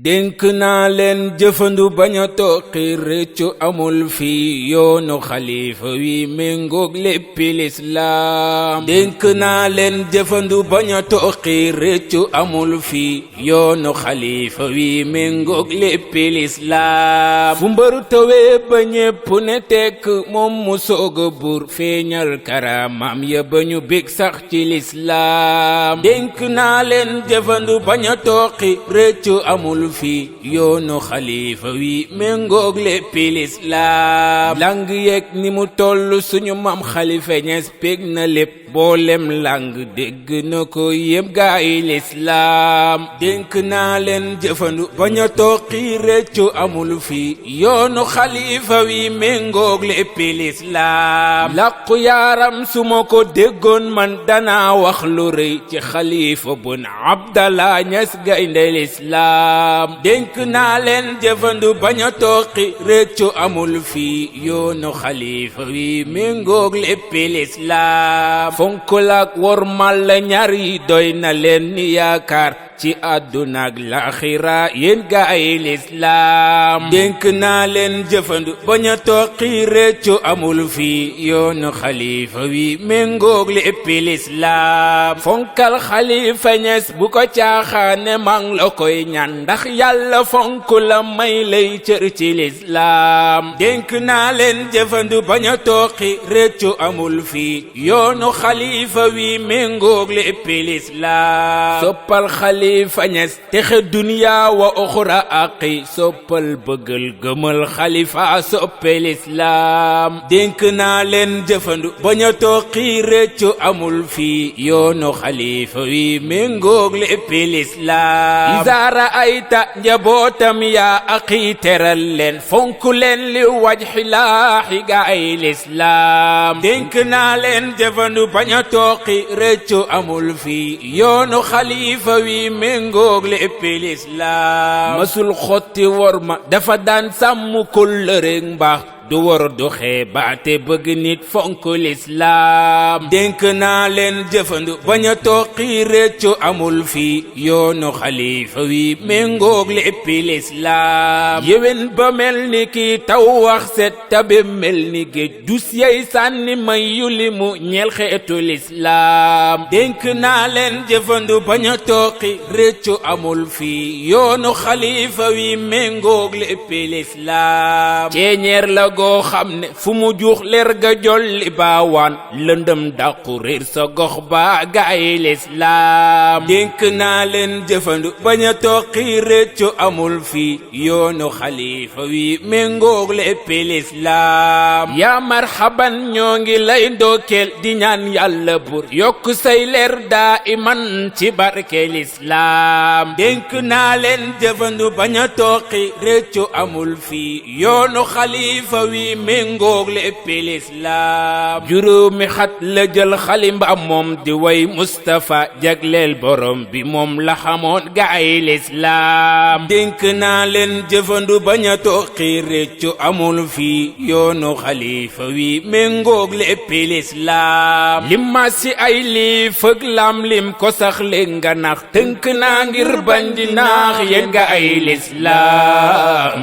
dénk naa leen jëfandu bañ a toqi rëccu amul fii yoonu xalifa wi méngoog léppi lislaam dénk naa leen jëfandu bañ a toqi rëccu amul fii yoonu xalifa wi méngoog léppi lislaam fu mbëru tawee ba ñépp ne tekk moom mu sooga buur feeñal karaamam ya ba ñu bég sax ci lislaam dénk naa leen jëfandu bañ a toqi rëccu amul fi yoonu xalifa wi méngoog léppi lislaam lang yeeg ni mu toll suñu mam xalifa Ñas pég na lépp boolem lang dégg na ko yépp gaayi lislaam dénk naa leen jëfandu bañ a toqi réccu amul fi yoonu xalifa wi méngoog léppi lislaam làqu yaaram su ma ko déggoon man danaa wax lu rëy ci xalifa bun Abdallah Ñas gaynde lislaam dénk naa leen jëfandu bañ a toqi réccu amul fii yoonu xalifa wi méngoog léppi lislaam fonkul ak wormal la ñaar yi doy na leen ni yaakaar ci àdduna ak laaxira yéen gaay lislaam dénk naa leen jëfandu bañ a toqi réccu amul fii yoonu xalifa wi méngoog léppi lislaam fonkal xalifa Ñas bu ko caaxaane mang la koy ñaan ndax yàlla fonk la may lay cër ci lislaam dénk naa leen jëfandu bañ a toqi réccu amul fii yoonu xalifa wi méngoog léppi lislaam soppal xalifa Ñas texe duniya wa oxra aqi soppal bëggal gëmal xalifa soppe lislaam dénk naa leen jëfandu bañ a toqi réccu amul fii yoonu xalifa wi méngoog léppi lislaam isaara ayta njabootam yaa aqi teral leen fonk leen li wajhi laahi gaay lislaam dénk naa leen jëfandu bañ a toqi réccu amul fii yoonu xalifa wi méngoog léppi lislaam masul xotti worma dafa daan sàmm kóllëre mbaax du war du xeebaate bëgg nit fonk lislaam dénk naa leen jëfandu bañ a toqi réccu amul fii yoonu xalifa wi méngoog léppi lislaam yéwén ba mel ni kii taw wax set tabe mel ni géej dus yey sànni may yu limu ñeel xeetu lislaam dénk naa leen jëfandu bañ a toqi réccu amul fii yoonu xalifa wi méngoog léppi lislaam ceeñeer la goo xam ne fu mu juux leer ga jolli baawaan lëndëm dàqu réer sa gox ba gaay lislaam dénk naa leen jëfandu bañ a toqi réccu amul fii yoonu xalifa wi méngoog léppi lislaam yaa marhaban ñoo ngi lay ndokkeel di ñaan yàlla bur yokk say leer daa iman ci barke lislaam dénk naa leen jëfandu bañ a toqi réccu amul fii yoonu xalifa wi méngoog léppi lislaam juróomi xat la jël xalimba moom di way Mustafa jagleel borom bi moom la xamoon gaay lislaam dénk naa leen jëfandu bañ a toqi réccu amul fii yoonu xalifa wi méngoog léppi lislaam lim ma si ay lii fëg lam lim ko sax le nga nax tënk naa ngir bañ di naax yéen gaay lislaam